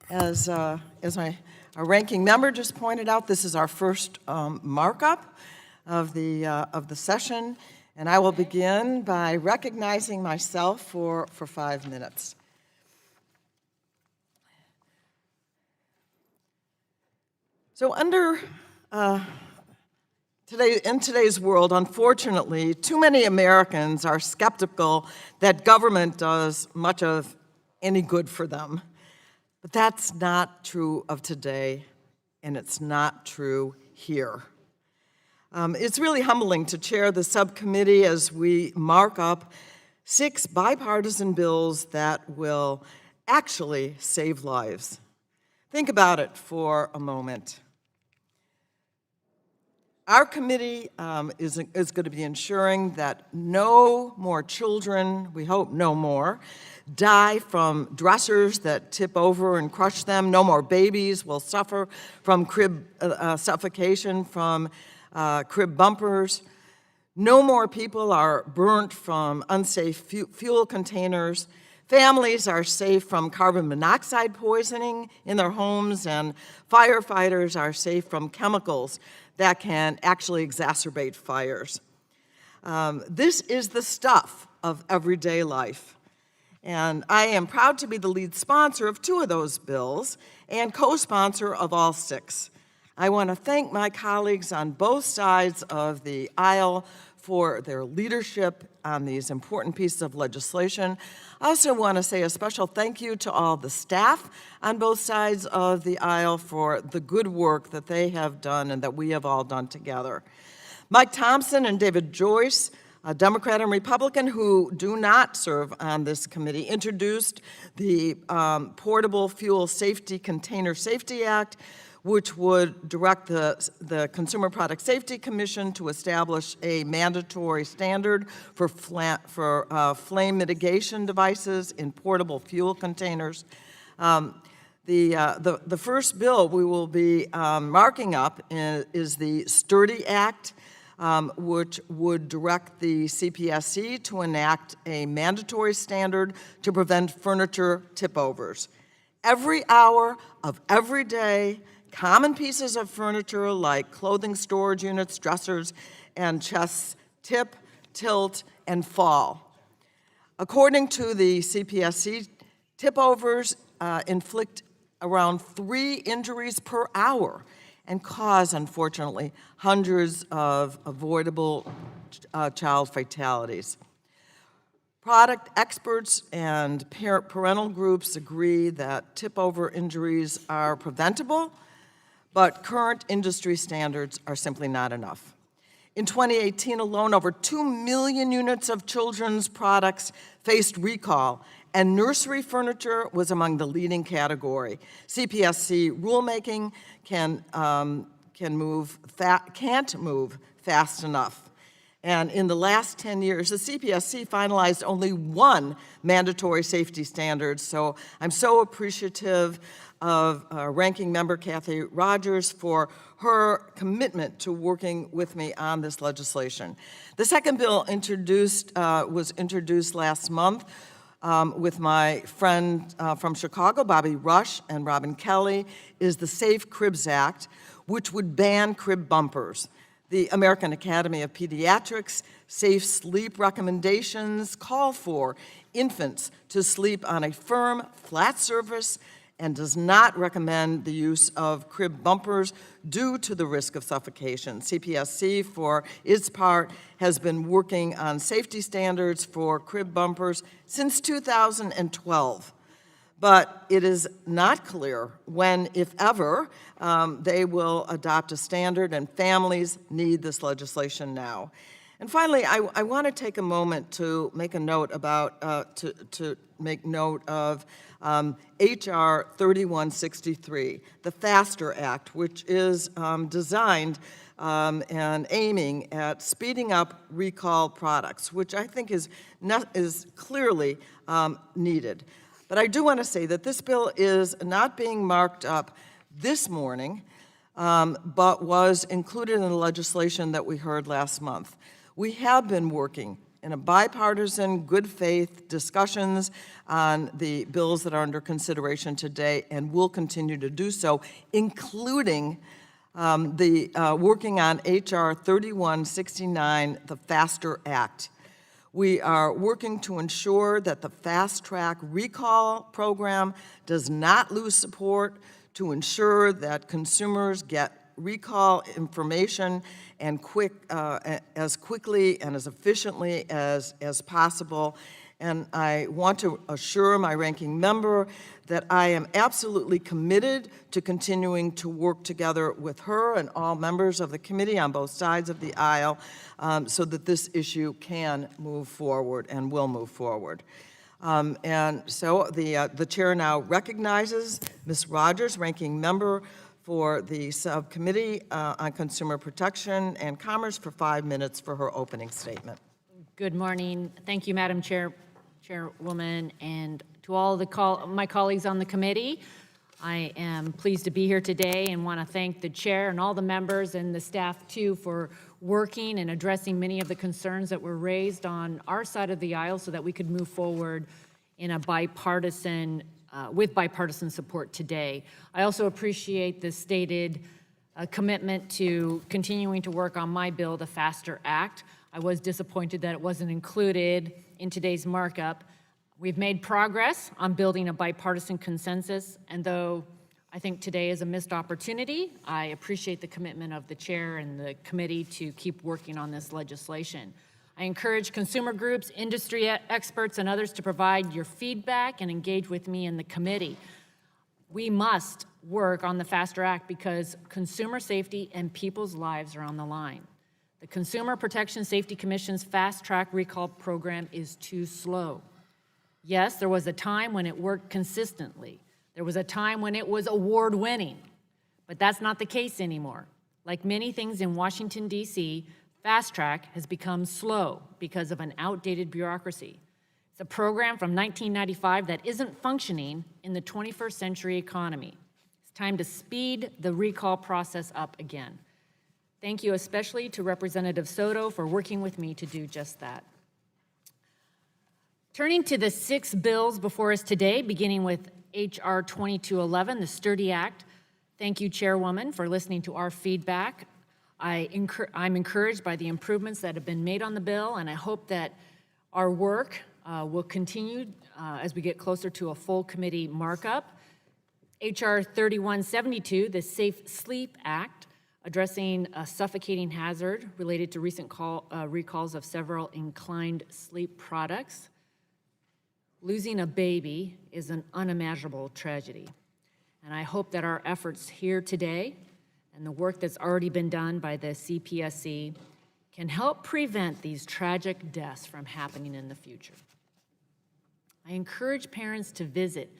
As my our ranking member just pointed out, this is our first markup of the session, and I will begin by recognizing myself for 5 minutes. So in today's world, unfortunately, too many Americans are skeptical that government does much of any good for them. But that's not true of today, and it's not true here. It's really humbling to chair the subcommittee as we mark up 6 bipartisan bills that will actually save lives. Think about it for a moment. Our committee is going to be ensuring that no more children, we hope no more, die from dressers that tip over and crush them. No more babies will suffer from suffocation from crib bumpers. No more people are burnt from unsafe fuel containers. Families are safe from carbon monoxide poisoning in their homes, and firefighters are safe from chemicals that can actually exacerbate fires. This is the stuff of everyday life. And I am proud to be the lead sponsor of 2 of those bills and co-sponsor of all 6. I want to thank my colleagues on both sides of the aisle for their leadership on these important pieces of legislation. I also want to say a special thank you to all the staff on both sides of the aisle for the good work that they have done and that we have all done together. Mike Thompson and David Joyce, a Democrat and Republican who do not serve on this committee, introduced the Portable Fuel Safety Container Safety Act, which would direct the Consumer Product Safety Commission to establish a mandatory standard for flame mitigation devices in portable fuel containers. The first bill we will be marking up is the Sturdy Act, which would direct the CPSC to enact a mandatory standard to prevent furniture tip-overs. Every hour of every day, common pieces of furniture like clothing storage units, dressers, and chests tip, tilt, and fall. According to the CPSC, tip-overs inflict around 3 injuries per hour and cause, unfortunately, hundreds of avoidable child fatalities. Product experts and parental groups agree that tip-over injuries are preventable, but current industry standards are simply not enough. In 2018 alone, over 2 million units of children's products faced recall, and nursery furniture was among the leading category. CPSC rulemaking can't move fast enough. And in the last 10 years, the CPSC finalized only 1 mandatory safety standard, so I'm so appreciative of Ranking Member Kathy Rogers for her commitment to working with me on this legislation. The second bill was introduced last month with my friend from Chicago, Bobby Rush, and Robin Kelly, is the Safe Cribs Act, which would ban crib bumpers. The American Academy of Pediatrics safe sleep recommendations call for infants to sleep on a firm, flat surface and does not recommend the use of crib bumpers due to the risk of suffocation. CPSC, for its part, has been working on safety standards for crib bumpers since 2012. But it is not clear when, if ever, they will adopt a standard, and families need this legislation now. And finally, I want to take a moment to make a note about to make note of H.R. 3163, the FASTER Act, which is designed and aiming at speeding up recall products, which I think is clearly needed. But I do want to say that this bill is not being marked up this morning, but was included in the legislation that we heard last month. We have been working in a bipartisan, good faith discussions on the bills that are under consideration today, and will continue to do so, including working on H.R. 3169, the FASTER Act. We are working to ensure that the Fast Track recall program does not lose support, to ensure that consumers get recall information and as quickly and as efficiently as possible. And I want to assure my ranking member that I am absolutely committed to continuing to work together with her and all members of the committee on both sides of the aisle so that this issue can move forward and will move forward. And so the chair now recognizes Ms. Rogers, ranking member for the Subcommittee on Consumer Protection and Commerce, for 5 minutes for her opening statement. Good morning. Thank you, Madam Chairwoman, and to all my colleagues on the committee. I am pleased to be here today and want to thank the chair and all the members and the staff too for working and addressing many of the concerns that were raised on our side of the aisle so that we could move forward in a with bipartisan support today. I also appreciate the stated commitment to continuing to work on my bill, the FASTER Act. I was disappointed that it wasn't included in today's markup. We've made progress on building a bipartisan consensus, and though I think today is a missed opportunity, I appreciate the commitment of the chair and the committee to keep working on this legislation. I encourage consumer groups, industry experts, and others to provide your feedback and engage with me in the committee. We must work on the FASTER Act because consumer safety and people's lives are on the line. The Consumer Protection Safety Commission's Fast Track Recall program is too slow. Yes, there was a time when it worked consistently. There was a time when it was award-winning, but that's not the case anymore. Like many things in Washington, D.C., Fast Track has become slow because of an outdated bureaucracy. It's a program from 1995 that isn't functioning in the 21st century economy. It's time to speed the recall process up again. Thank you especially to Representative Soto for working with me to do just that. Turning to the 6 bills before us today, beginning with H.R. 2211, the Sturdy Act. Thank you, Chairwoman, for listening to our feedback. I'm encouraged by the improvements that have been made on the bill, and I hope that our work will continue as we get closer to a full committee markup. H.R. 3172, the Safe Sleep Act, addressing a suffocating hazard related to recent recalls of several inclined sleep products. Losing a baby is an unimaginable tragedy, and I hope that our efforts here today and the work that's already been done by the CPSC can help prevent these tragic deaths from happening in the future. I encourage parents to visit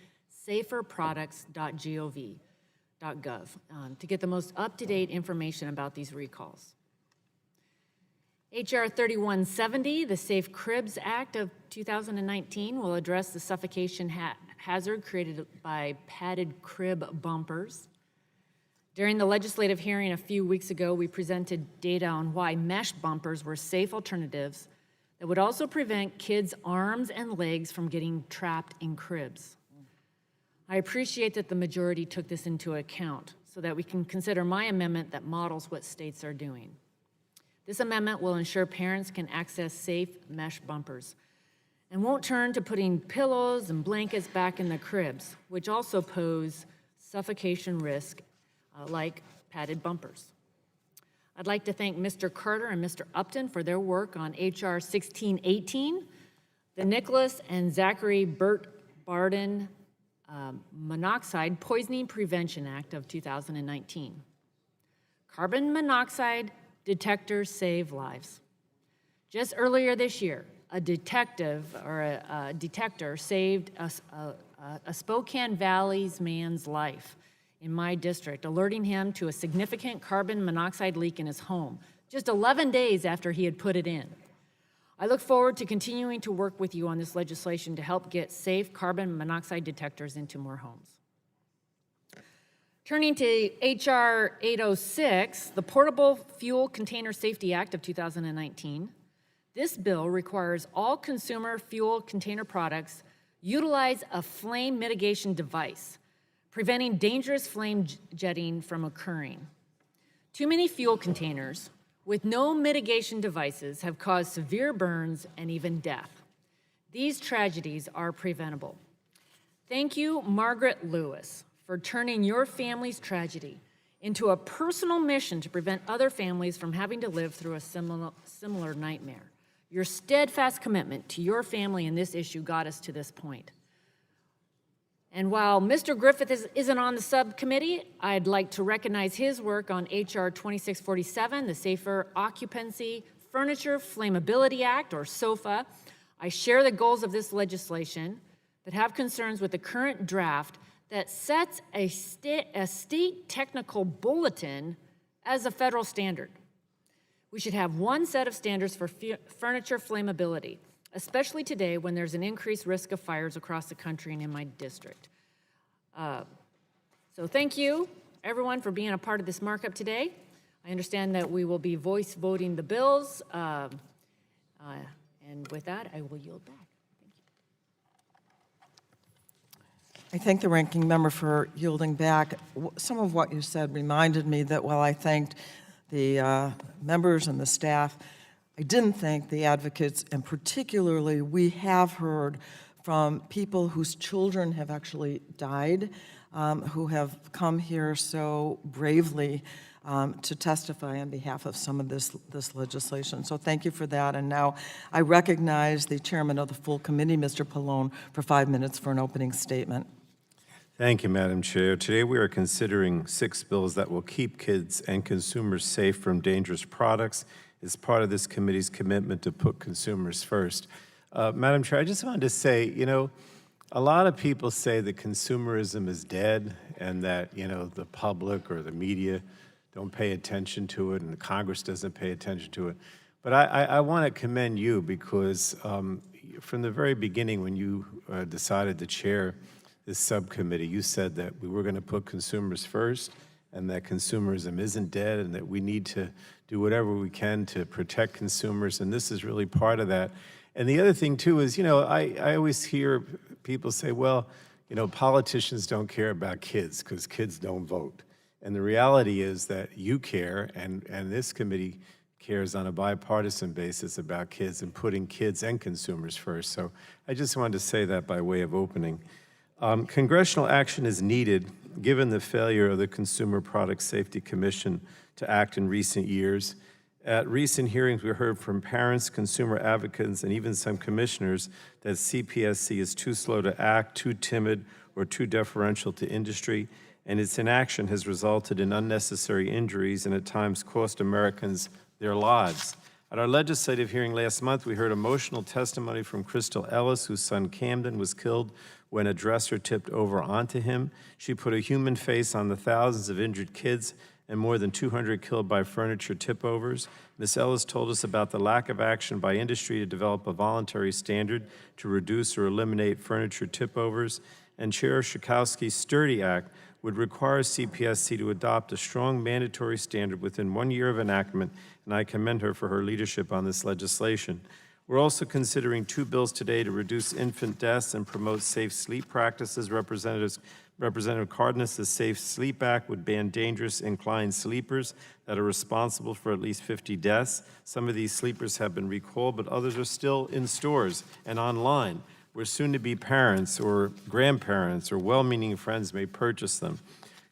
saferproducts.gov to get the most up-to-date information about these recalls. H.R. 3170, the Safe Cribs Act of 2019, will address the suffocation hazard created by padded crib bumpers. During the legislative hearing a few weeks ago, we presented data on why mesh bumpers were safe alternatives that would also prevent kids' arms and legs from getting trapped in cribs. I appreciate that the majority took this into account so that we can consider my amendment that models what states are doing. This amendment will ensure parents can access safe mesh bumpers and won't turn to putting pillows and blankets back in the cribs, which also pose suffocation risk like padded bumpers. I'd like to thank Mr. Carter and Mr. Upton for their work on H.R. 1618, the Nicholas and Zachary Burt Barden Monoxide Poisoning Prevention Act of 2019. Carbon monoxide detectors save lives. Just earlier this year, a detector saved a Spokane Valley's man's life in my district, alerting him to a significant carbon monoxide leak in his home, just 11 days after he had put it in. I look forward to continuing to work with you on this legislation to help get safe carbon monoxide detectors into more homes. Turning to H.R. 806, the Portable Fuel Container Safety Act of 2019. This bill requires all consumer fuel container products utilize a flame mitigation device, preventing dangerous flame jetting from occurring. Too many fuel containers with no mitigation devices have caused severe burns and even death. These tragedies are preventable. Thank you, Margaret Lewis, for turning your family's tragedy into a personal mission to prevent other families from having to live through a similar nightmare. Your steadfast commitment to your family in this issue got us to this point. And while Mr. Griffith isn't on the subcommittee, I'd like to recognize his work on HR 2647, the Safer Occupancy Furniture Flammability Act, or SOFA. I share the goals of this legislation, but have concerns with the current draft that sets a state technical bulletin as a federal standard. We should have one set of standards for furniture flammability, especially today when there's an increased risk of fires across the country and in my district. So thank you, everyone, for being a part of this markup today. I understand that we will be voice voting the bills, and with that, I will yield back. I thank the ranking member for yielding back. Some of what you said reminded me that while I thanked the members and the staff, I didn't thank the advocates, and particularly we have heard from people whose children have actually died, who have come here so bravely to testify on behalf of some of this legislation. So thank you for that. And now I recognize the chairman of the full committee, Mr. Pallone, for 5 minutes for an opening statement. Thank you, Madam Chair. Today we are considering 6 bills that will keep kids and consumers safe from dangerous products as part of this committee's commitment to put consumers first. Madam Chair, I just wanted to say, you know, a lot of people say that consumerism is dead and that, you know, the public or the media don't pay attention to it and the Congress doesn't pay attention to it. But I want to commend you because from the very beginning when you decided to chair this subcommittee, you said that we were going to put consumers first and that consumerism isn't dead and that we need to do whatever we can to protect consumers, and this is really part of that. And the other thing, too, is, you know, I always hear people say, well, you know, politicians don't care about kids because kids don't vote. And the reality is that you care, and this committee cares on a bipartisan basis about kids and putting kids and consumers first. So I just wanted to say that by way of opening. Congressional action is needed given the failure of the Consumer Product Safety Commission to act in recent years. At recent hearings, we heard from parents, consumer advocates, and even some commissioners that CPSC is too slow to act, too timid, or too deferential to industry, and its inaction has resulted in unnecessary injuries and at times cost Americans their lives. At our legislative hearing last month, we heard emotional testimony from Crystal Ellis, whose son Camden was killed when a dresser tipped over onto him. She put a human face on the thousands of injured kids and more than 200 killed by furniture tip-overs. Ms. Ellis told us about the lack of action by industry to develop a voluntary standard to reduce or eliminate furniture tip-overs. And Chair Schakowsky's Sturdy Act would require CPSC to adopt a strong mandatory standard within 1 year of enactment, and I commend her for her leadership on this legislation. We're also considering 2 bills today to reduce infant deaths and promote safe sleep practices. Representative Cardenas' Safe Sleep Act would ban dangerous inclined sleepers that are responsible for at least 50 deaths. Some of these sleepers have been recalled, but others are still in stores and online, where soon-to-be parents or grandparents or well-meaning friends may purchase them.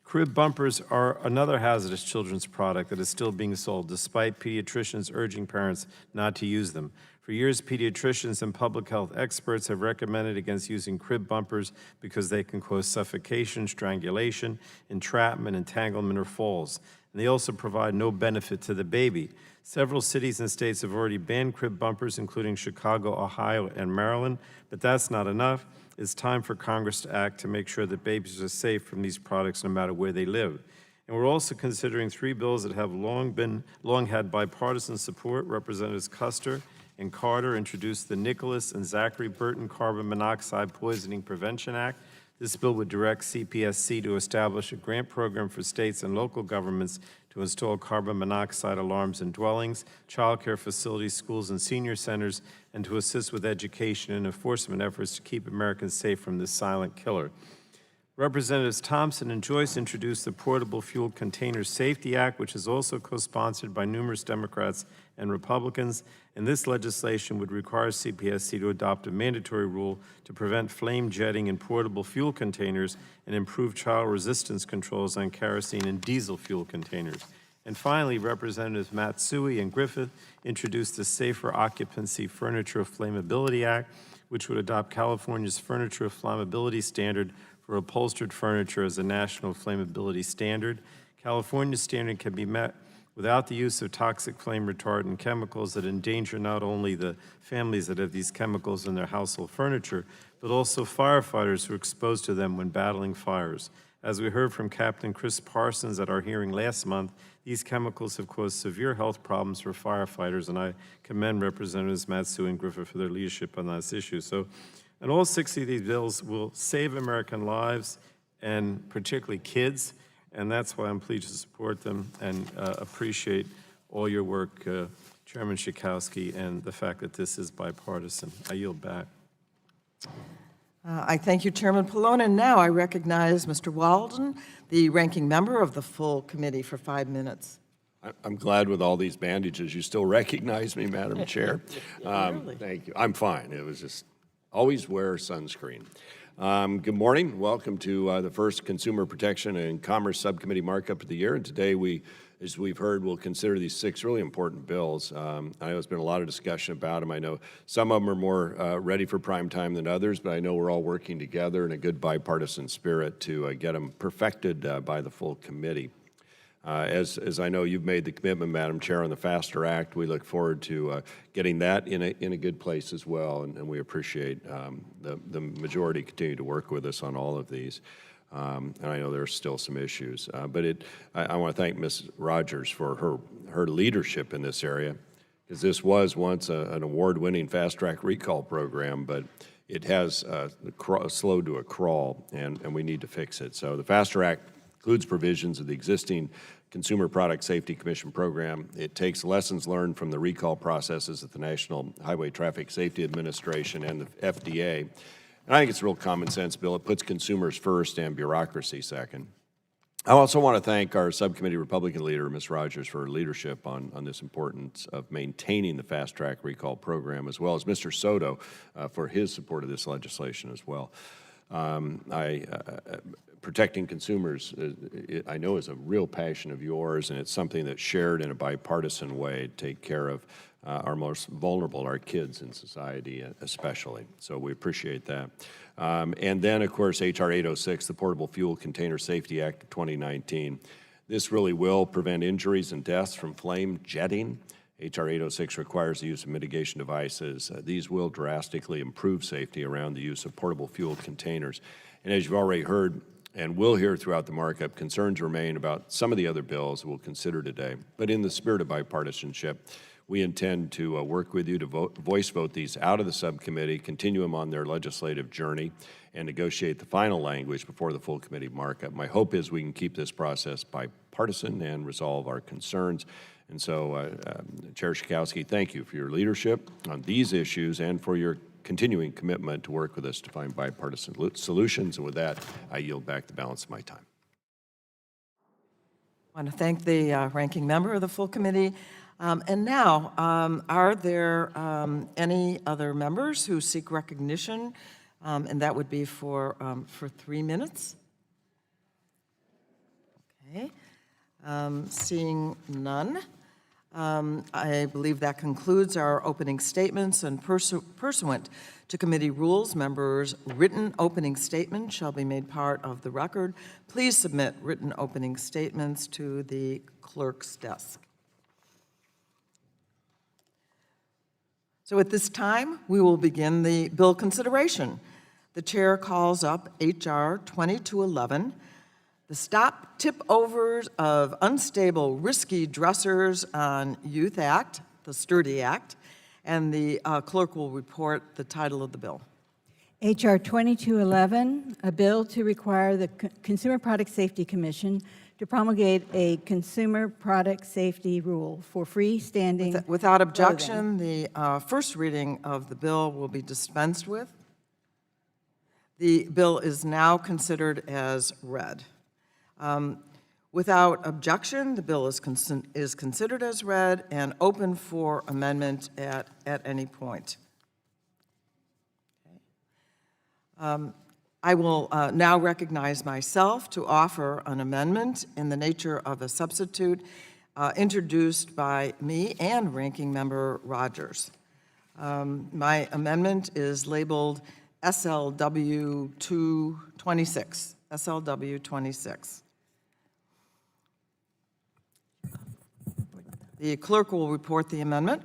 Crib bumpers are another hazardous children's product that is still being sold, despite pediatricians urging parents not to use them. For years, pediatricians and public health experts have recommended against using crib bumpers because they can cause suffocation, strangulation, entrapment, entanglement, or falls. And they also provide no benefit to the baby. Several cities and states have already banned crib bumpers, including Chicago, Ohio, and Maryland, but that's not enough. It's time for Congress to act to make sure that babies are safe from these products no matter where they live. And we're also considering 3 bills that have long had bipartisan support. Representatives Custer and Carter introduced the Nicholas and Zachary Burton Carbon Monoxide Poisoning Prevention Act. This bill would direct CPSC to establish a grant program for states and local governments to install carbon monoxide alarms in dwellings, childcare facilities, schools, and senior centers, and to assist with education and enforcement efforts to keep Americans safe from this silent killer. Representatives Thompson and Joyce introduced the Portable Fuel Container Safety Act, which is also co-sponsored by numerous Democrats and Republicans, and this legislation would require CPSC to adopt a mandatory rule to prevent flame jetting in portable fuel containers and improve child resistance controls on kerosene and diesel fuel containers. And finally, Representatives Matsui and Griffith introduced the Safer Occupancy Furniture Flammability Act, which would adopt California's furniture flammability standard for upholstered furniture as a national flammability standard. California's standard can be met without the use of toxic flame retardant chemicals that endanger not only the families that have these chemicals in their household furniture, but also firefighters who are exposed to them when battling fires. As we heard from Captain Chris Parsons at our hearing last month, these chemicals have caused severe health problems for firefighters, and I commend Representatives Matsui and Griffith for their leadership on this issue. So, and all 60 of these bills will save American lives, and particularly kids, and that's why I'm pleased to support them and appreciate all your work, Chairman Schakowsky, and the fact that this is bipartisan. I yield back. I thank you, Chairman Pallone, and now I recognize Mr. Walden, the ranking member of the full committee, for 5 minutes. I'm glad with all these bandages you still recognize me, Madam Chair. Really? Thank you. I'm fine. It was just always wear sunscreen. Good morning. Welcome to the first Consumer Protection and Commerce Subcommittee markup of the year. And today we, as we've heard, we'll consider these 6 really important bills. I know there's been a lot of discussion about them. I know some of them are more ready for prime time than others, but I know we're all working together in a good bipartisan spirit to get them perfected by the full committee. As I know you've made the commitment, Madam Chair, on the FASTER Act, we look forward to getting that in a good place as well, and we appreciate the majority continue to work with us on all of these. And I know there are still some issues, but I want to thank Ms. Rogers for her leadership in this area, because this was once an award-winning fast-track recall program, but it has slowed to a crawl, and we need to fix it. So the FASTER Act includes provisions of the existing Consumer Product Safety Commission program. It takes lessons learned from the recall processes at the National Highway Traffic Safety Administration and the FDA. And I think it's a real common sense bill. It puts consumers first and bureaucracy second. I also want to thank our subcommittee Republican leader, Ms. Rogers, for her leadership on this importance of maintaining the fast track recall program, as well as Mr. Soto for his support of this legislation as well. Protecting consumers, I know, is a real passion of yours, and it's something that's shared in a bipartisan way to take care of our most vulnerable, our kids in society especially. So we appreciate that. And then, of course, H.R. 806, the Portable Fuel Container Safety Act of 2019. This really will prevent injuries and deaths from flame jetting. H.R. 806 requires the use of mitigation devices. These will drastically improve safety around the use of portable fuel containers. And as you've already heard, and will hear throughout the markup, concerns remain about some of the other bills we'll consider today. But in the spirit of bipartisanship, we intend to work with you to voice vote these out of the subcommittee, continue them on their legislative journey, and negotiate the final language before the full committee markup. My hope is we can keep this process bipartisan and resolve our concerns. And so, Chair Schakowsky, thank you for your leadership on these issues and for your continuing commitment to work with us to find bipartisan solutions. And with that, I yield back the balance of my time. I want to thank the ranking member of the full committee. And now, are there any other members who seek recognition? And that would be for 3 minutes. Okay. Seeing none, I believe that concludes our opening statements, and pursuant to committee rules, members' written opening statements shall be made part of the record. Please submit written opening statements to the clerk's desk. So at this time, we will begin the bill consideration. The chair calls up H.R. 2211, the Stop Tip-Overs of Unstable Risky Dressers on Youth Act, the Sturdy Act, and the clerk will report the title of the bill. H.R. 2211, a bill to require the Consumer Product Safety Commission to promulgate a consumer product safety rule for freestanding Without clothing. objection, the first reading of the bill will be dispensed with. The bill is now considered as read. Without objection, the bill is considered as read and open for amendment at any point. I will now recognize myself to offer an amendment in the nature of a substitute introduced by me and Ranking Member Rogers. My amendment is labeled SLW 226, SLW 26. The clerk will report the amendment.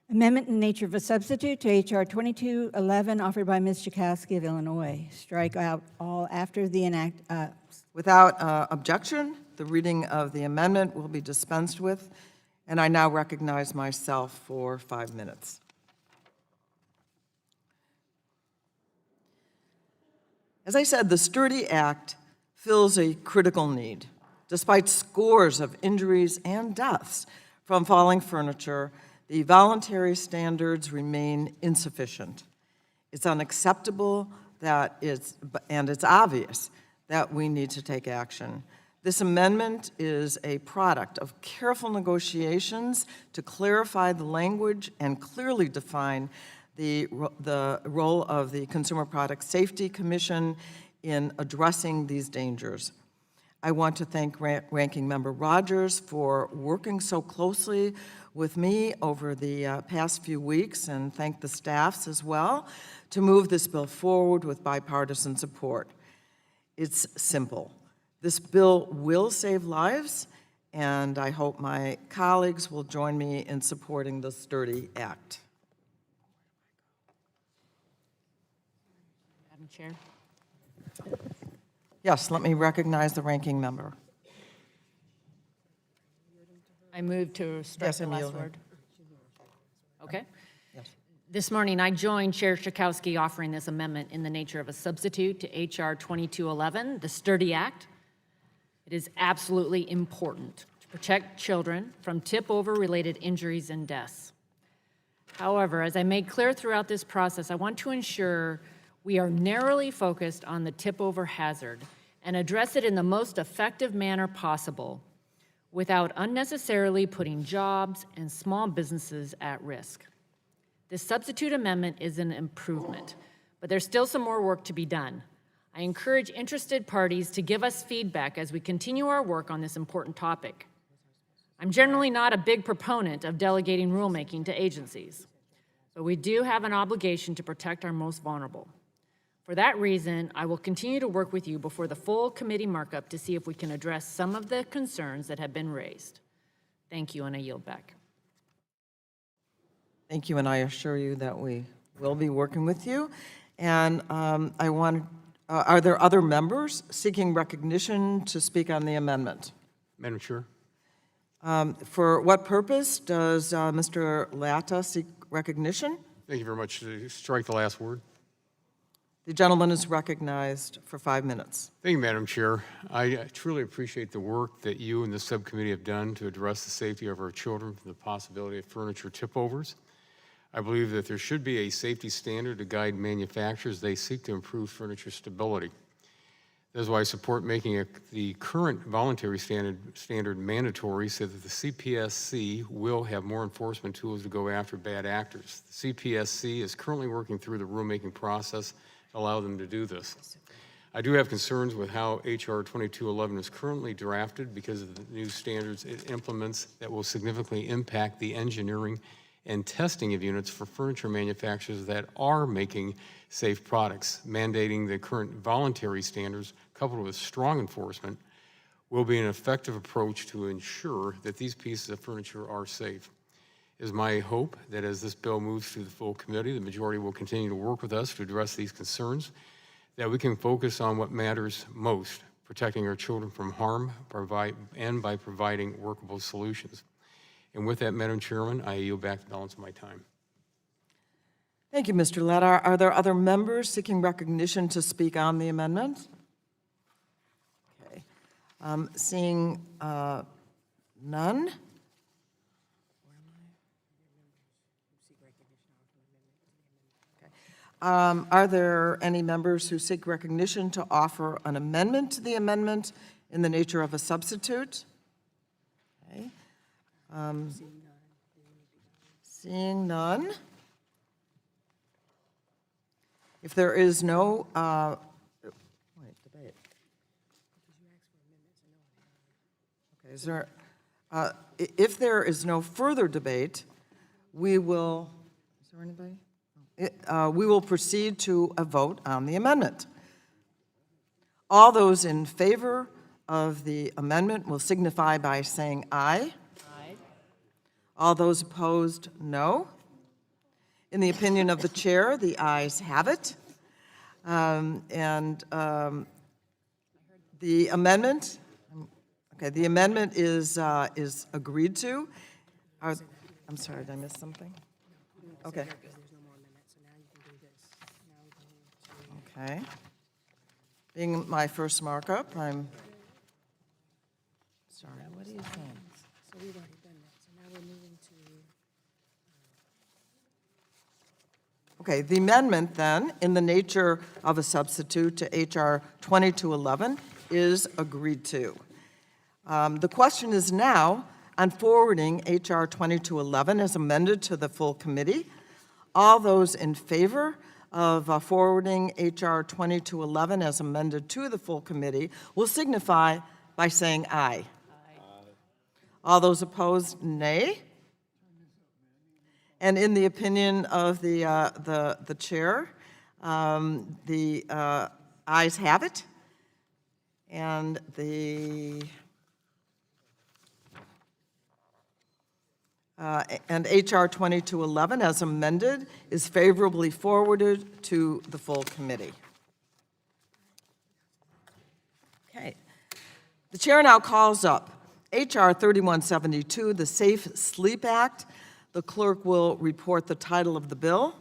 Amendment in nature of a substitute to H.R. 2211 offered by Ms. Jakowski of Illinois. Strike out all after the Without objection, the reading of the amendment will be dispensed with, and I now recognize myself for 5 minutes. As I said, the Sturdy Act fills a critical need. Despite scores of injuries and deaths from falling furniture, the voluntary standards remain insufficient. It's unacceptable and it's obvious that we need to take action. This amendment is a product of careful negotiations to clarify the language and clearly define the role of the Consumer Product Safety Commission in addressing these dangers. I want to thank Ranking Member Rogers for working so closely with me over the past few weeks, and thank the staffs as well to move this bill forward with bipartisan support. It's simple. This bill will save lives, and I hope my colleagues will join me in supporting the Sturdy Act. Madam Chair. Yes, let me recognize the ranking member. I move to strike Yes, the I'm last yielding. word. Okay. Yes. This morning, I joined Chair Jakowski offering this amendment in the nature of a substitute to H.R. 2211, the Sturdy Act. It is absolutely important to protect children from tip-over-related injuries and deaths. However, as I made clear throughout this process, I want to ensure we are narrowly focused on the tip-over hazard and address it in the most effective manner possible without unnecessarily putting jobs and small businesses at risk. This substitute amendment is an improvement, but there's still some more work to be done. I encourage interested parties to give us feedback as we continue our work on this important topic. I'm generally not a big proponent of delegating rulemaking to agencies, but we do have an obligation to protect our most vulnerable. For that reason, I will continue to work with you before the full committee markup to see if we can address some of the concerns that have been raised. Thank you, and I yield back. Thank you, and I assure you that we will be working with you. And are there other members seeking recognition to speak on the amendment? Madam Chair. For what purpose does Mr. Latta seek recognition? Thank you very much. Strike the last word. The gentleman is recognized for 5 minutes. Thank you, Madam Chair. I truly appreciate the work that you and the subcommittee have done to address the safety of our children from the possibility of furniture tip-overs. I believe that there should be a safety standard to guide manufacturers as they seek to improve furniture stability. That is why I support making the current voluntary standard mandatory so that the CPSC will have more enforcement tools to go after bad actors. The CPSC is currently working through the rulemaking process to allow them to do this. I do have concerns with how H.R. 2211 is currently drafted because of the new standards it implements that will significantly impact the engineering and testing of units for furniture manufacturers that are making safe products. Mandating the current voluntary standards coupled with strong enforcement will be an effective approach to ensure that these pieces of furniture are safe. It is my hope that as this bill moves through the full committee, the majority will continue to work with us to address these concerns, that we can focus on what matters most, protecting our children from harm by providing workable solutions. And with that, Madam Chairman, I yield back the balance of my time. Thank you, Mr. Ledar. Are there other members seeking recognition to speak on the amendment? Okay. Seeing none. Are there any members who seek recognition to offer an amendment to the amendment in the nature of a substitute? Okay. Seeing none. If there is no, debate. Okay, is there, if there is no further debate, we will, is there anybody? We will proceed to a vote on the amendment. All those in favor of the amendment will signify by saying aye. Aye. All those opposed, no. In the opinion of the chair, the ayes have it. The amendment, okay, the amendment is agreed to. I'm sorry, did I miss something? Okay. Okay. Being my first markup, I'm sorry, what are you saying? So we've already done that, so now we're moving to, Okay, the amendment then, in the nature of a substitute to H.R. 2211, is agreed to. The question is now on forwarding H.R. 2211 as amended to the full committee. All those in favor of forwarding H.R. 2211 as amended to the full committee will signify by saying aye. All those opposed, nay. And in the opinion of the chair, the ayes have it, and and H.R. 2211 as amended is favorably forwarded to the full committee. Okay. The chair now calls up H.R. 3172, the Safe Sleep Act. The clerk will report the title of the bill.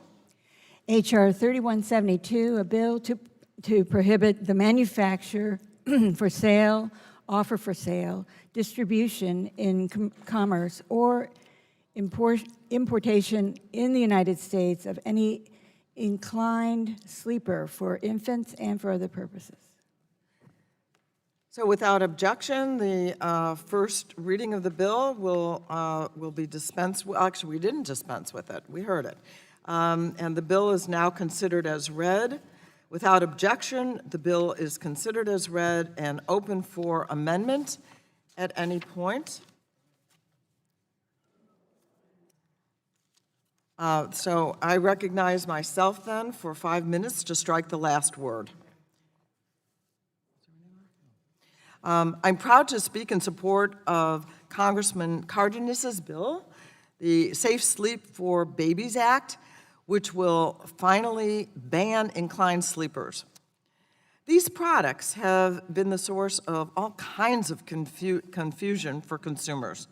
H.R. 3172, a bill to prohibit the manufacture for sale, offer for sale, distribution in commerce, or importation in the United States of any inclined sleeper for infants and for other purposes. So without objection, the first reading of the bill will be dispensed. Well, actually, we didn't dispense with it. We heard it. And the bill is now considered as read. Without objection, the bill is considered as read and open for amendment at any point. So I recognize myself then for 5 minutes to strike the last word. I'm proud to speak in support of Congressman Cardenis's bill, the Safe Sleep for Babies Act, which will finally ban inclined sleepers. These products have been the source of all kinds of confusion for consumers.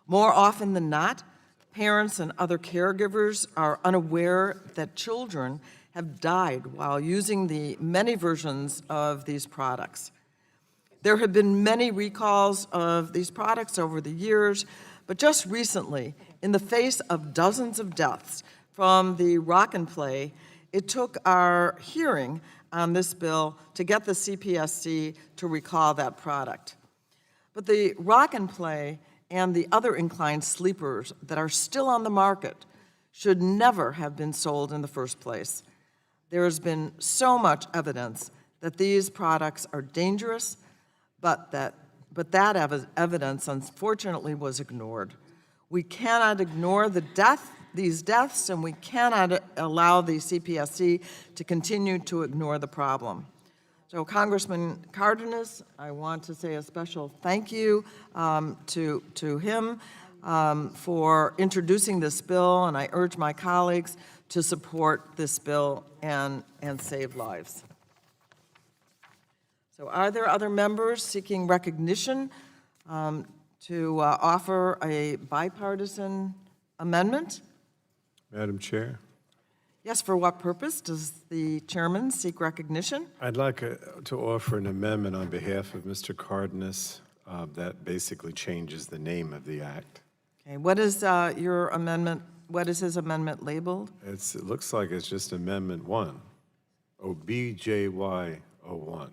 More often than not, parents and other caregivers are unaware that children have died while using the many versions of these products. There have been many recalls of these products over the years, but just recently, in the face of dozens of deaths from the rock and play, it took our hearing on this bill to get the CPSC to recall that product. But the rock and play and the other inclined sleepers that are still on the market should never have been sold in the first place. There has been so much evidence that these products are dangerous, but that evidence, unfortunately, was ignored. We cannot ignore these deaths, and we cannot allow the CPSC to continue to ignore the problem. So, Congressman Cardenas, I want to say a special thank you to him for introducing this bill, and I urge my colleagues to support this bill and save lives. So are there other members seeking recognition to offer a bipartisan amendment? Madam Chair, Yes, for what purpose? Does the chairman seek recognition? I'd like to offer an amendment on behalf of Mr. Cardenas that basically changes the name of the act. Okay, what is your amendment, what is his amendment labeled? It looks like it's just Amendment 1, OBJY 01.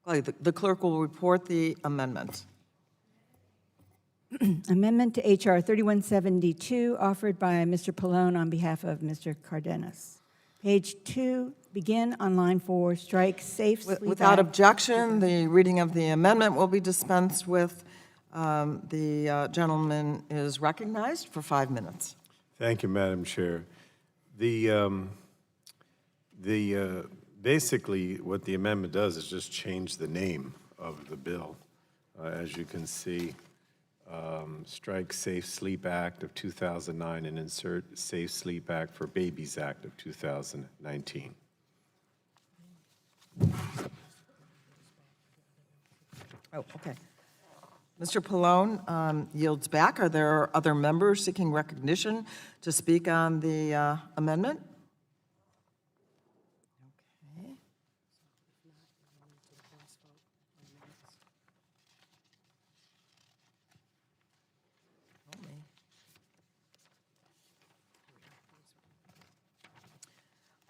Okay, the clerk will report the amendment. Amendment to H.R. 3172, offered by Mr. Pallone on behalf of Mr. Cardenas. Page 2, begin on line 4, strike safe sleep Without act. objection, the reading of the amendment will be dispensed with. The gentleman is recognized for 5 minutes. Thank you, Madam Chair. Basically, what the amendment does is just change the name of the bill. As you can see, strike Safe Sleep Act of 2009 and insert Safe Sleep Act for Babies Act of 2019. Oh, okay. Mr. Pallone yields back. Are there other members seeking recognition to speak on the amendment? Okay.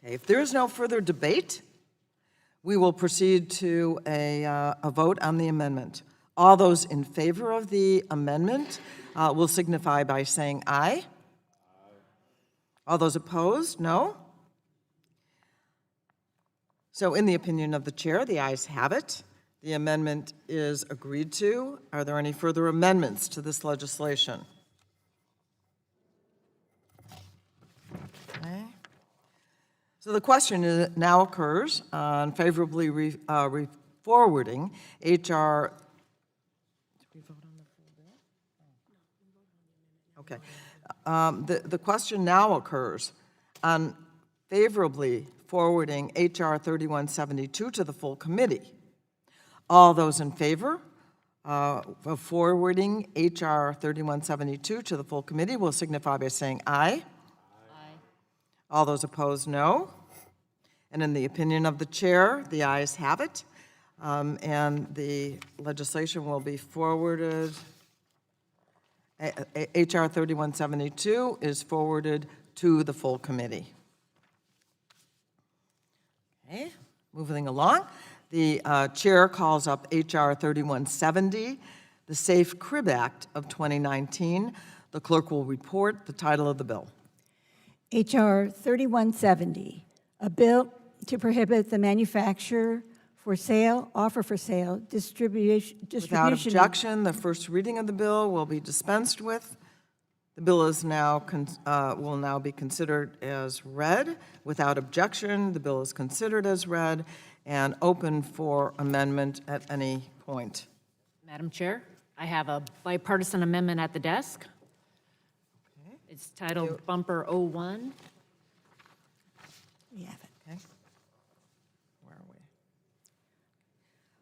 Okay, if there is no further debate, we will proceed to a vote on the amendment. All those in favor of the amendment will signify by saying aye. All those opposed, no. So in the opinion of the chair, the ayes have it. The amendment is agreed to. Are there any further amendments to this legislation? Okay. So the question now occurs on favorably forwarding H.R. Okay. The question now occurs on favorably forwarding H.R. 3172 to the full committee. All those in favor of forwarding H.R. 3172 to the full committee will signify by saying aye. All those opposed, no. And in the opinion of the chair, the ayes have it. And the legislation will be forwarded. H.R. 3172 is forwarded to the full committee. Okay, moving along. The chair calls up H.R. 3170, the Safe Crib Act of 2019. The clerk will report the title of the bill. H.R. 3170, a bill to prohibit the manufacture, for sale, offer for sale, distribution. Without objection, the first reading of the bill will be dispensed with. The bill is now will now be considered as read. Without objection, the bill is considered as read and open for amendment at any point. Madam Chair, I have a bipartisan amendment at the desk. It's titled Bumper 01. We have it. Okay. Where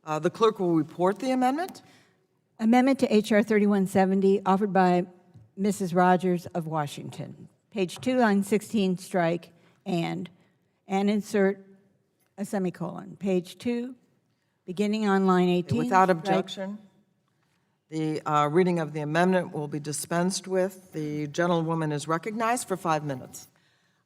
are we? The clerk will report the amendment. Amendment to H.R. 3170, offered by Mrs. Rogers of Washington. Page 2, line 16, strike and insert a semicolon. Page 2, beginning on line 18. Without strike. objection, the reading of the amendment will be dispensed with. The gentlewoman is recognized for 5 minutes.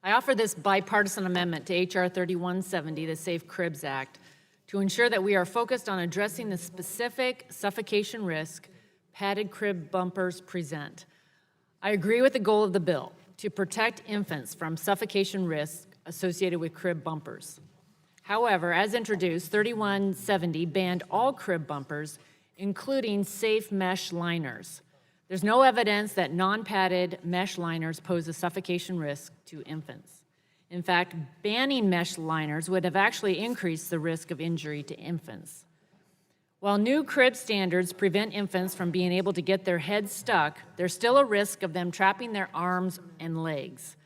I offer this bipartisan amendment to H.R. 3170, the Safe Cribs Act, to ensure that we are focused on addressing the specific suffocation risk padded crib bumpers present. I agree with the goal of the bill, to protect infants from suffocation risk associated with crib bumpers. However, as introduced, 3170 banned all crib bumpers, including safe mesh liners. There's no evidence that non-padded mesh liners pose a suffocation risk to infants. In fact, banning mesh liners would have actually increased the risk of injury to infants. While new crib standards prevent infants from being able to get their heads stuck, there's still a risk of them trapping their arms and legs.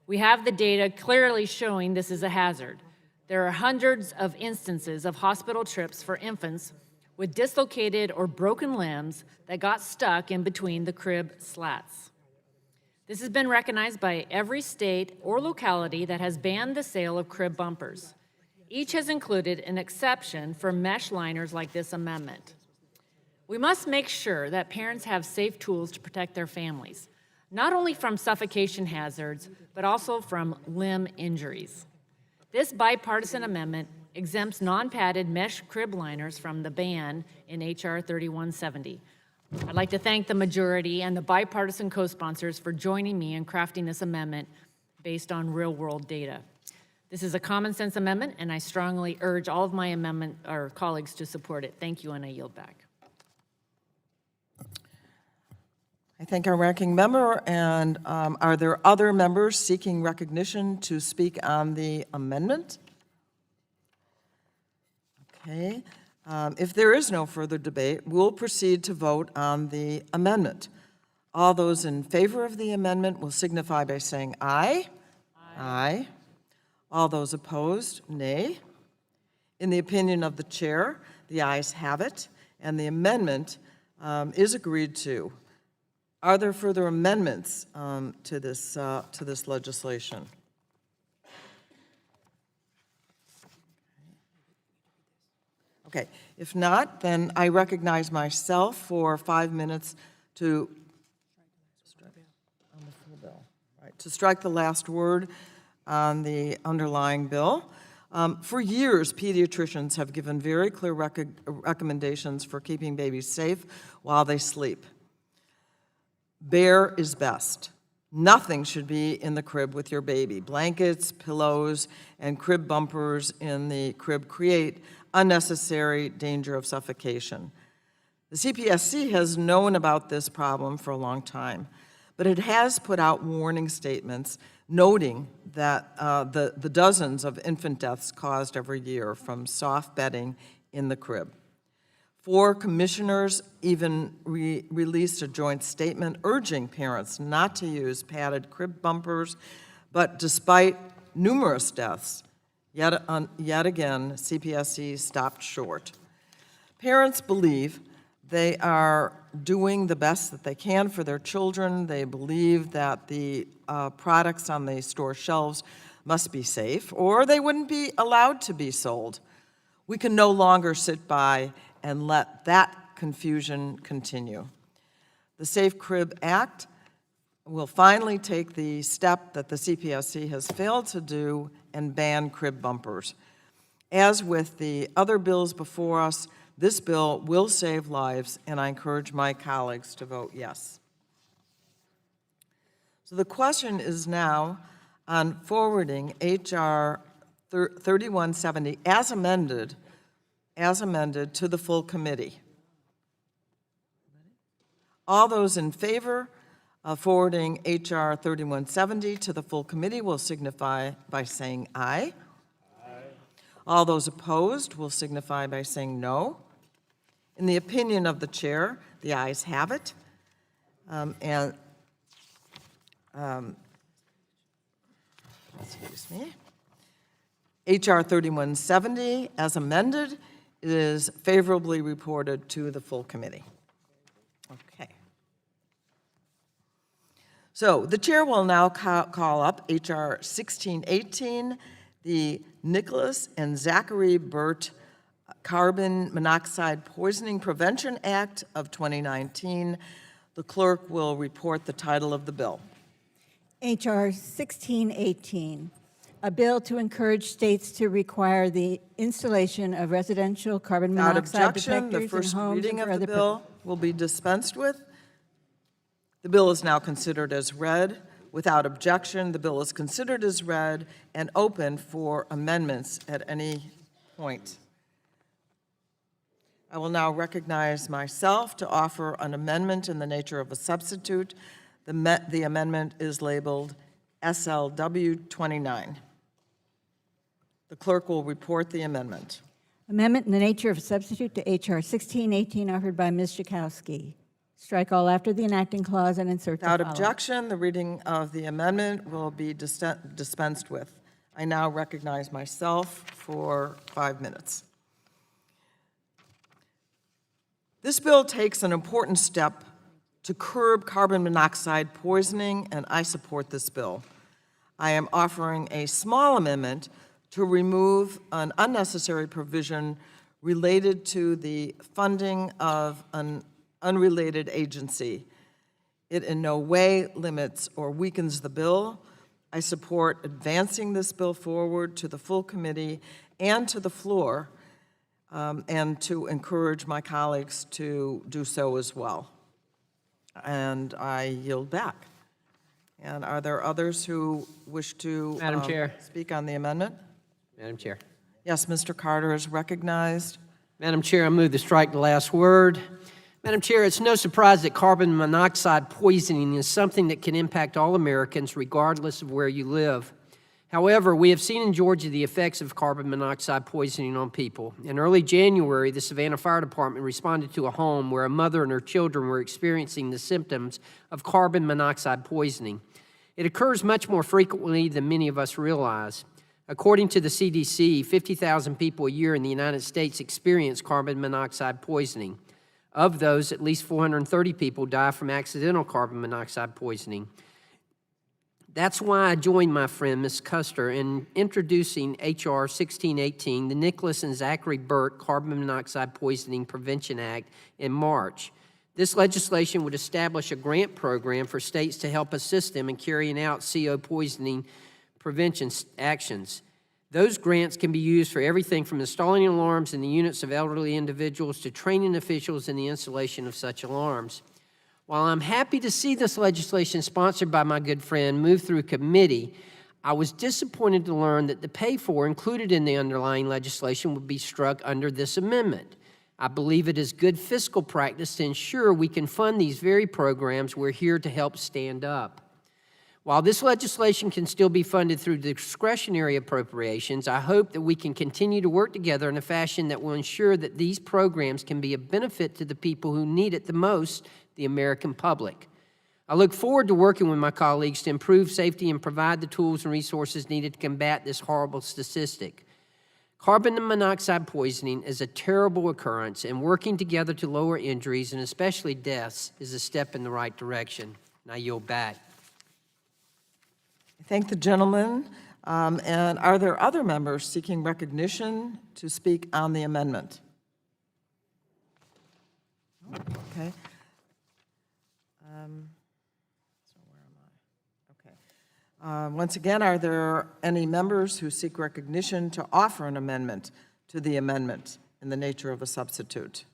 We have the data clearly showing this is a hazard. There are hundreds of instances of hospital trips for infants with dislocated or broken limbs that got stuck in between the crib slats. This has been recognized by every state or locality that has banned the sale of crib bumpers. Each has included an exception for mesh liners like this amendment. We must make sure that parents have safe tools to protect their families, not only from suffocation hazards, but also from limb injuries. This bipartisan amendment exempts non-padded mesh crib liners from the ban in H.R. 3170. I'd like to thank the majority and the bipartisan co-sponsors for joining me in crafting this amendment based on real-world data. This is a common-sense amendment, and I strongly urge all of my colleagues to support it. Thank you, and I yield back. I thank our ranking member, and are there other members seeking recognition to speak on the amendment? Okay. If there is no further debate, we'll proceed to vote on the amendment. All those in favor of the amendment will signify by saying aye. Aye. All those opposed, nay. In the opinion of the chair, the ayes have it, and the amendment is agreed to. Are there further amendments to this legislation? Okay, if not, then I recognize myself for 5 minutes to on the full bill, right, to strike the last word on the underlying bill. For years, pediatricians have given very clear recommendations for keeping babies safe while they sleep. Bare is best. Nothing should be in the crib with your baby. Blankets, pillows, and crib bumpers in the crib create unnecessary danger of suffocation. The CPSC has known about this problem for a long time, but it has put out warning statements noting that the dozens of infant deaths caused every year from soft bedding in the crib. 4 commissioners even released a joint statement urging parents not to use padded crib bumpers, but despite numerous deaths, yet again, CPSC stopped short. Parents believe they are doing the best that they can for their children. They believe that the products on the store shelves must be safe, or they wouldn't be allowed to be sold. We can no longer sit by and let that confusion continue. The Safe Crib Act will finally take the step that the CPSC has failed to do and ban crib bumpers. As with the other bills before us, this bill will save lives, and I encourage my colleagues to vote yes. So the question is now on forwarding H.R. 3170 as amended to the full committee. All those in favor of forwarding H.R. 3170 to the full committee will signify by saying aye. Aye. All those opposed will signify by saying no. In the opinion of the chair, the ayes have it. Excuse me. H.R. 3170, as amended, is favorably reported to the full committee. Okay. So the chair will now call up H.R. 1618, the Nicholas and Zachary Burt Carbon Monoxide Poisoning Prevention Act of 2019. The clerk will report the title of the bill. H.R. 1618, a bill to encourage states to require the installation of residential carbon Without monoxide objection, the detectors in first homes reading and of for the other bill will be dispensed with. The bill is now considered as read. Without objection, the bill is considered as read and open for amendments at any point. I will now recognize myself to offer an amendment in the nature of a substitute. The amendment is labeled SLW 29. The clerk will report the amendment. Amendment in the nature of a substitute to H.R. 1618 offered by Ms. Jakowski. Strike all after the enacting clause and insert the Without following. objection, the reading of the amendment will be dispensed with. I now recognize myself for 5 minutes. This bill takes an important step to curb carbon monoxide poisoning, and I support this bill. I am offering a small amendment to remove an unnecessary provision related to the funding of an unrelated agency. It in no way limits or weakens the bill. I support advancing this bill forward to the full committee and to the floor, and to encourage my colleagues to do so as well. And I yield back. And are there others who wish to Madam Chair. speak on the amendment? Madam Chair. Yes, Mr. Carter is recognized. Madam Chair, I move to strike the last word. Madam Chair, it's no surprise that carbon monoxide poisoning is something that can impact all Americans regardless of where you live. However, we have seen in Georgia the effects of carbon monoxide poisoning on people. In early January, the Savannah Fire Department responded to a home where a mother and her children were experiencing the symptoms of carbon monoxide poisoning. It occurs much more frequently than many of us realize. According to the CDC, 50,000 people a year in the United States experience carbon monoxide poisoning. Of those, at least 430 people die from accidental carbon monoxide poisoning. That's why I joined my friend, Ms. Custer, in introducing H.R. 1618, the Nicholas and Zachary Burt Carbon Monoxide Poisoning Prevention Act, in March. This legislation would establish a grant program for states to help assist them in carrying out CO poisoning prevention actions. Those grants can be used for everything from installing alarms in the units of elderly individuals to training officials in the installation of such alarms. While I'm happy to see this legislation sponsored by my good friend move through committee, I was disappointed to learn that the pay-for included in the underlying legislation would be struck under this amendment. I believe it is good fiscal practice to ensure we can fund these very programs we're here to help stand up. While this legislation can still be funded through discretionary appropriations, I hope that we can continue to work together in a fashion that will ensure that these programs can be a benefit to the people who need it the most, the American public. I look forward to working with my colleagues to improve safety and provide the tools and resources needed to combat this horrible statistic. Carbon monoxide poisoning is a terrible occurrence, and working together to lower injuries and especially deaths is a step in the right direction. And I yield back. Thank the gentleman. And are there other members seeking recognition to speak on the amendment? Okay. So where am I? Okay. Once again, are there any members who seek recognition to offer an amendment to the amendment in the nature of a substitute?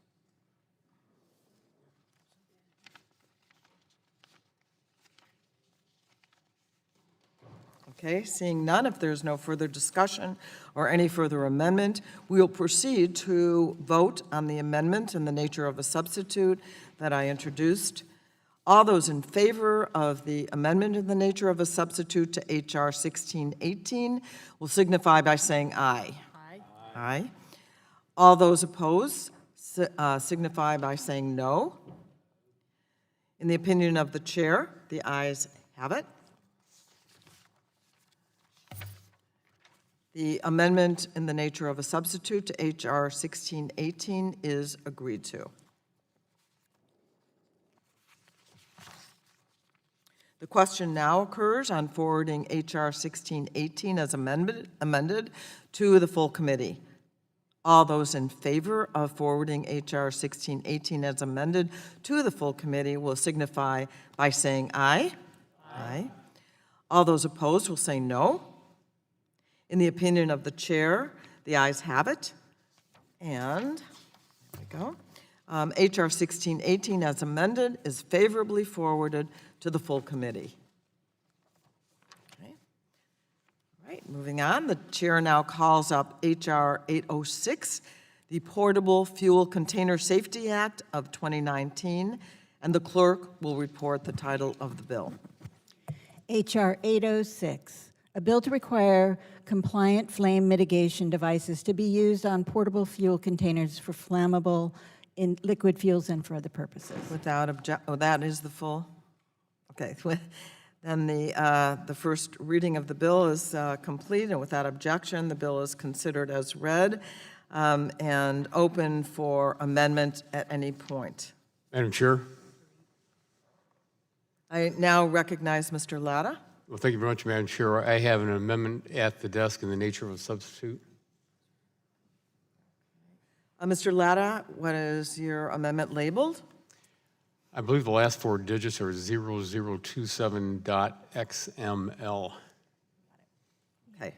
Okay, seeing none, if there's no further discussion or any further amendment, we will proceed to vote on the amendment in the nature of a substitute that I introduced. All those in favor of the amendment in the nature of a substitute to H.R. 1618 will signify by saying aye. Aye. Aye. All those opposed signify by saying no. In the opinion of the chair, the ayes have it. The amendment in the nature of a substitute to H.R. 1618 is agreed to. The question now occurs on forwarding H.R. 1618 as amended to the full committee. All those in favor of forwarding H.R. 1618 as amended to the full committee will signify by saying aye. Aye. All those opposed will say no. In the opinion of the chair, the ayes have it. And, there we go. H.R. 1618 as amended is favorably forwarded to the full committee. Okay. All right, moving on. The chair now calls up H.R. 806, the Portable Fuel Container Safety Act of 2019, and the clerk will report the title of the bill. H.R. 806, a bill to require compliant flame mitigation devices to be used on portable fuel containers for flammable in liquid fuels and for other purposes. Without oh, that is the full? Okay. Then the first reading of the bill is complete, and without objection, the bill is considered as read and open for amendment at any point. Madam Chair, I now recognize Mr. Latta. Well, thank you very much, Madam Chair. I have an amendment at the desk in the nature of a substitute. Mr. Latta, what is your amendment labeled? I believe the last four digits are 0027.xml. Okay.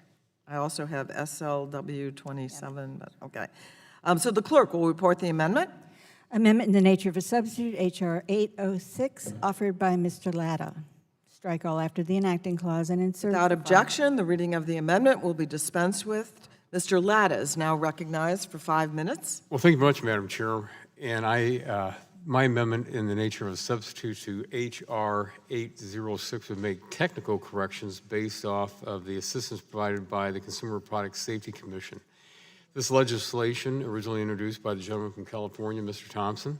I also have SLW 27, but okay. So the clerk will report the amendment. Amendment in the nature of a substitute, H.R. 806, offered by Mr. Latta. Strike all after the enacting clause and insert. Without the following. objection, the reading of the amendment will be dispensed with. Mr. Latta is now recognized for 5 minutes. Well, thank you very much, Madam Chair. And my amendment in the nature of a substitute to H.R. 806 would make technical corrections based off of the assistance provided by the Consumer Product Safety Commission. This legislation, originally introduced by the gentleman from California, Mr. Thompson,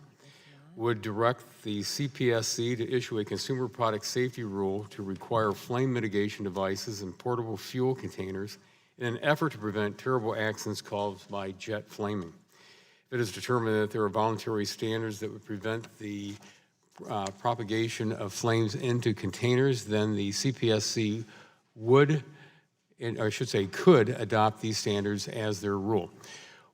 would direct the CPSC to issue a consumer product safety rule to require flame mitigation devices and portable fuel containers in an effort to prevent terrible accidents caused by jet flaming. If it is determined that there are voluntary standards that would prevent the propagation of flames into containers, then the CPSC would, or I should say could, adopt these standards as their rule.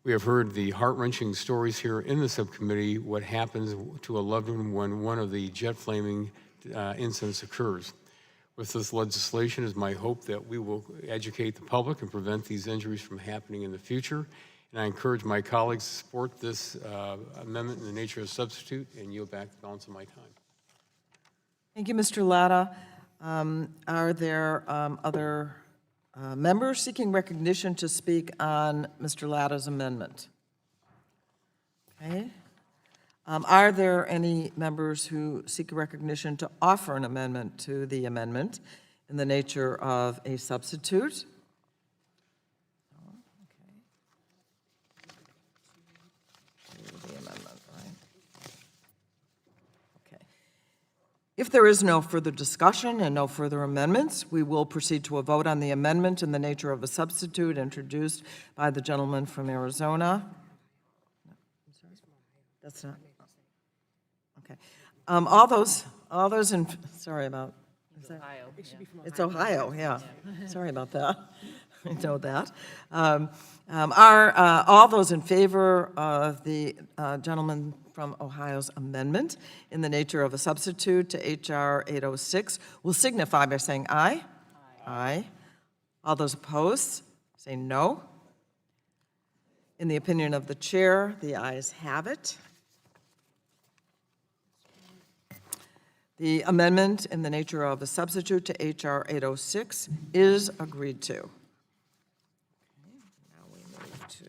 We have heard the heart-wrenching stories here in the subcommittee, what happens to a loved one when one of the jet flaming incidents occurs. With this legislation, it is my hope that we will educate the public and prevent these injuries from happening in the future. And I encourage my colleagues to support this amendment in the nature of a substitute and yield back the balance of my time. Thank you, Mr. Latta. Are there other members seeking recognition to speak on Mr. Latta's amendment? Okay. Are there any members who seek recognition to offer an amendment to the amendment in the nature of a substitute? The amendment, right? Okay. If there is no further discussion and no further amendments, we will proceed to a vote on the amendment in the nature of a substitute introduced by the gentleman from Arizona. That's not. Okay. All those in, sorry about. Ohio. It's Ohio, yeah. Sorry about that. I know that. Are all those in favor of the gentleman from Ohio's amendment in the nature of a substitute to H.R. 806 will signify by saying aye. Aye. All those opposed, say no. In the opinion of the chair, the ayes have it. The amendment in the nature of a substitute to H.R. 806 is agreed to. Okay, now we move to,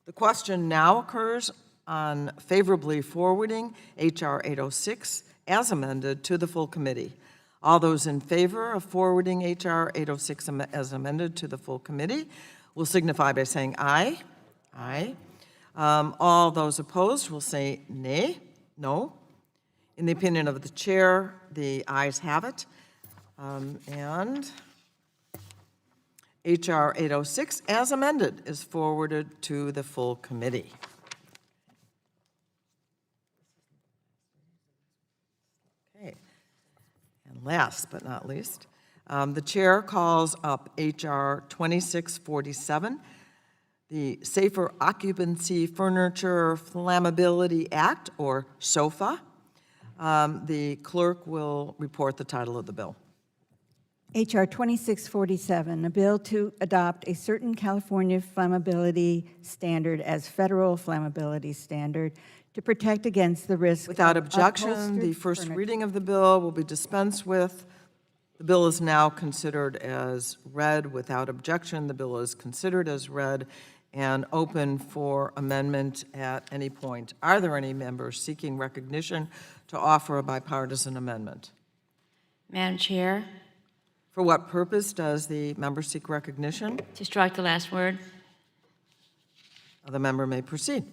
the question now occurs on favorably forwarding H.R. 806 as amended to the full committee. All those in favor of forwarding H.R. 806 as amended to the full committee will signify by saying aye. Aye. All those opposed will say nay, no. In the opinion of the chair, the ayes have it. And H.R. 806, as amended, is forwarded to the full committee. Okay. And last but not least, the chair calls up H.R. 2647, the Safer Occupancy Furniture Flammability Act, or SOFA. The clerk will report the title of the bill. H.R. 2647, a bill to adopt a certain California flammability standard as federal flammability standard to protect against the risk Without of objection, upholstered the first furniture. reading of the bill will be dispensed with. The bill is now considered as read. Without objection, the bill is considered as read and open for amendment at any point. Are there any members seeking recognition to offer a bipartisan amendment? Madam Chair, For what purpose does the member seek recognition? to strike the last word. The member may proceed.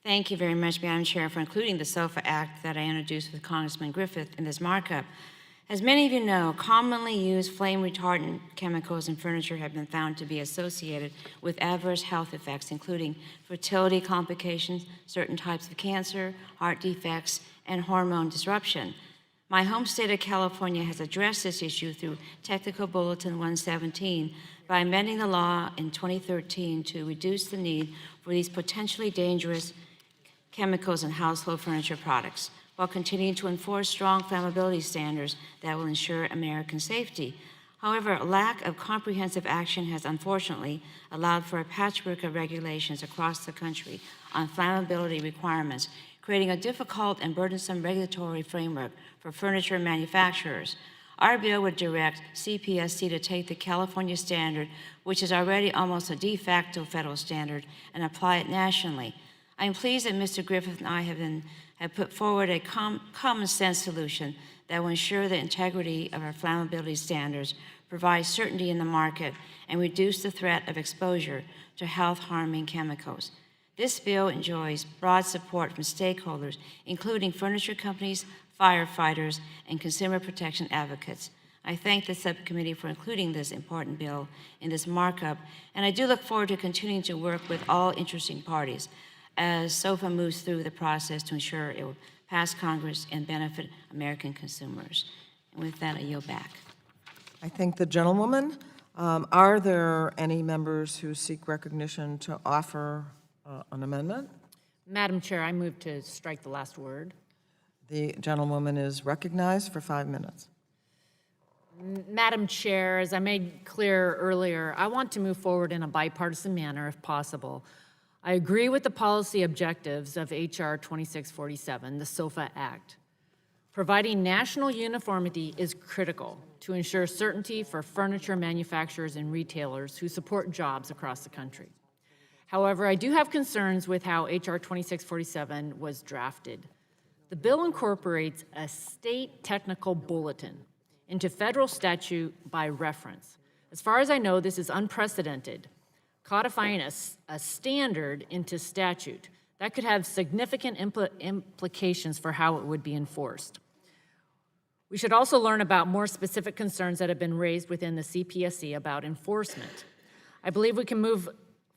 Thank you very much, Madam Chair, for including the SOFA Act that I introduced with Congressman Griffith in this markup. As many of you know, commonly used flame retardant chemicals in furniture have been found to be associated with adverse health effects, including fertility complications, certain types of cancer, heart defects, and hormone disruption. My home state of California has addressed this issue through Technical Bulletin 117 by amending the law in 2013 to reduce the need for these potentially dangerous chemicals in household furniture products, while continuing to enforce strong flammability standards that will ensure American safety. However, a lack of comprehensive action has unfortunately allowed for a patchwork of regulations across the country on flammability requirements, creating a difficult and burdensome regulatory framework for furniture manufacturers. Our bill would direct CPSC to take the California standard, which is already almost a de facto federal standard, and apply it nationally. I am pleased that Mr. Griffith and I have put forward a common sense solution that will ensure the integrity of our flammability standards, provide certainty in the market, and reduce the threat of exposure to health-harming chemicals. This bill enjoys broad support from stakeholders, including furniture companies, firefighters, and consumer protection advocates. I thank the subcommittee for including this important bill in this markup, and I do look forward to continuing to work with all interested parties as SOFA moves through the process to ensure it will pass Congress and benefit American consumers. And with that, I yield back. I thank the gentlewoman. Are there any members who seek recognition to offer an amendment? Madam Chair, I move to strike the last word. The gentlewoman is recognized for 5 minutes. Madam Chair, as I made clear earlier, I want to move forward in a bipartisan manner if possible. I agree with the policy objectives of H.R. 2647, the SOFA Act. Providing national uniformity is critical to ensure certainty for furniture manufacturers and retailers who support jobs across the country. However, I do have concerns with how H.R. 2647 was drafted. The bill incorporates a state technical bulletin into federal statute by reference. As far as I know, this is unprecedented, codifying a standard into statute. That could have significant implications for how it would be enforced. We should also learn about more specific concerns that have been raised within the CPSC about enforcement. I believe we can move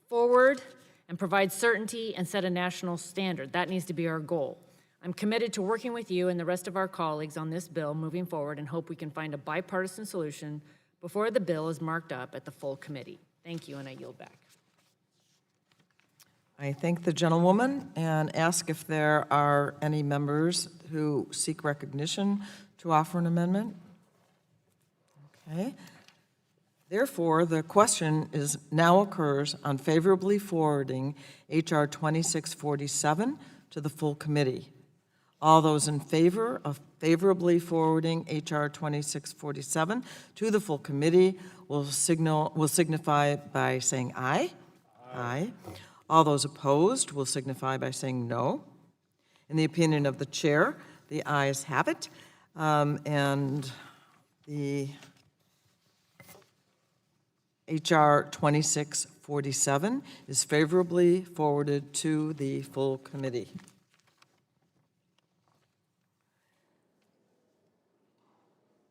forward and provide certainty and set a national standard. That needs to be our goal. I'm committed to working with you and the rest of our colleagues on this bill moving forward and hope we can find a bipartisan solution before the bill is marked up at the full committee. Thank you, and I yield back. I thank the gentlewoman and ask if there are any members who seek recognition to offer an amendment. Okay. Therefore, the question now occurs on favorably forwarding H.R. 2647 to the full committee. All those in favor of favorably forwarding H.R. 2647 to the full committee will signify by saying aye. Aye. All those opposed will signify by saying no. In the opinion of the chair, the ayes have it, and the H.R. 2647 is favorably forwarded to the full committee.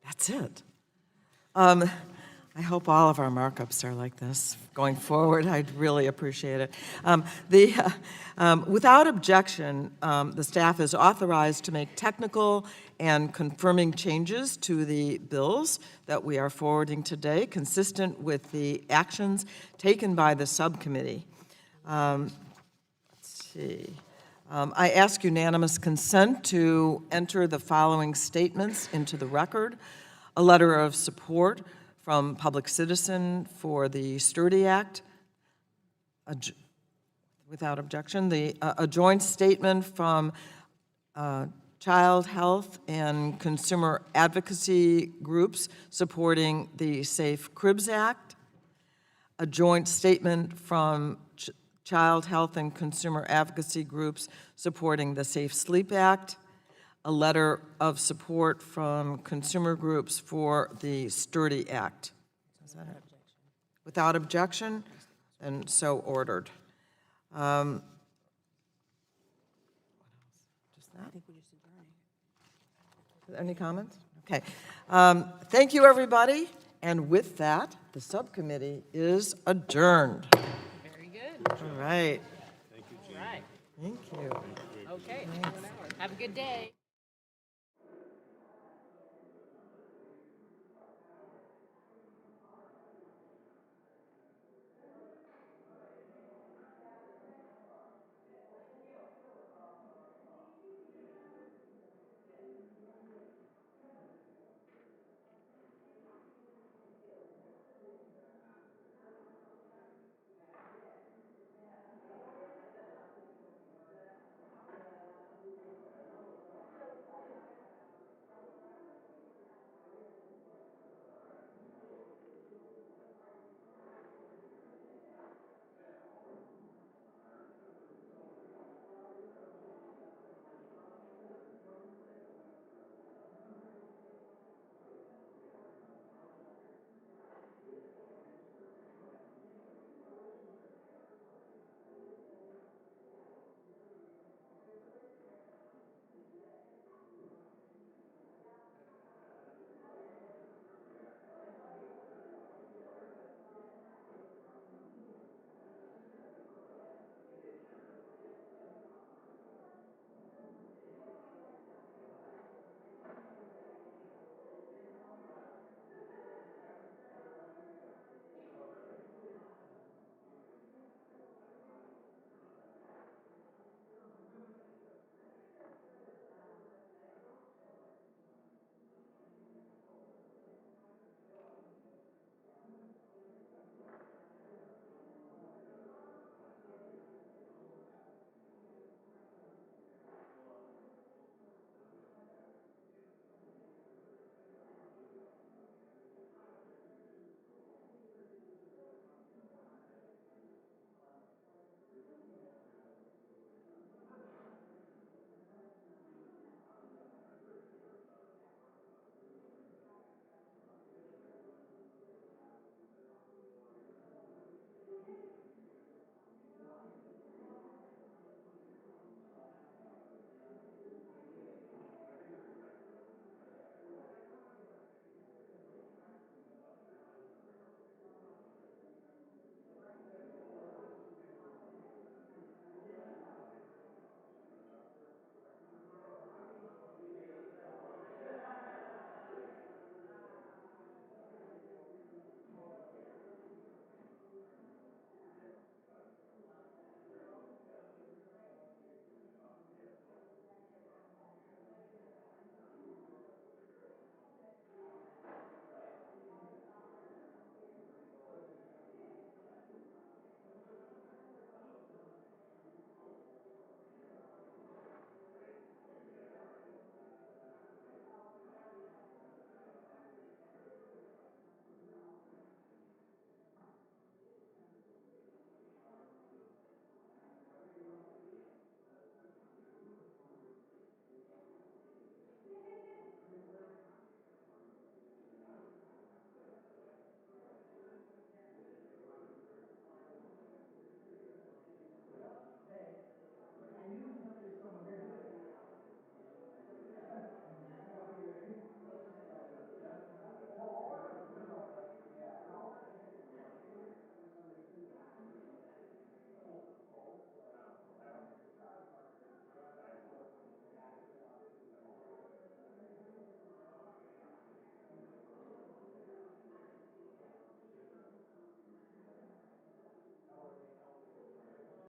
That's it. I hope all of our markups are like this going forward. I'd really appreciate it. Without objection, the staff is authorized to make technical and confirming changes to the bills that we are forwarding today, consistent with the actions taken by the subcommittee. Let's see. I ask unanimous consent to enter the following statements into the record. A letter of support from Public Citizen for the Sturdy Act. Without objection, a joint statement from Child Health and Consumer Advocacy groups supporting the Safe Cribs Act. A joint statement from Child Health and Consumer Advocacy groups supporting the Safe Sleep Act. A letter of support from consumer groups for the Sturdy Act. Is that it? Without objection, and so ordered. Just that? Any comments? Okay. Thank you, everybody. And with that, the subcommittee is adjourned. Very good. All right. All right. Thank you. Okay. Have a good day.